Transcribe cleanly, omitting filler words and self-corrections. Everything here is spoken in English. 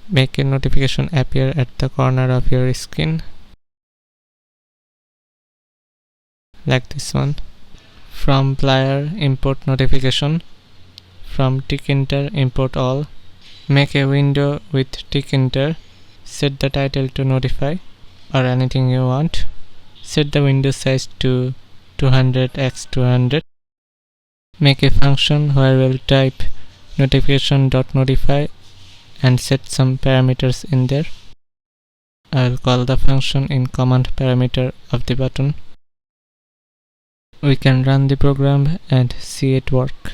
Make a notification appear at the corner of your screen, like this one. From player, import notification. From Tkinter, import all. Make a window with Tkinter. Set the title to notify or anything you want. Set the window size to 200x200. Make a function where we'll type notification.notify and set some parameters in there. I'll call the function in command parameter of the button. We can run the program and see it work.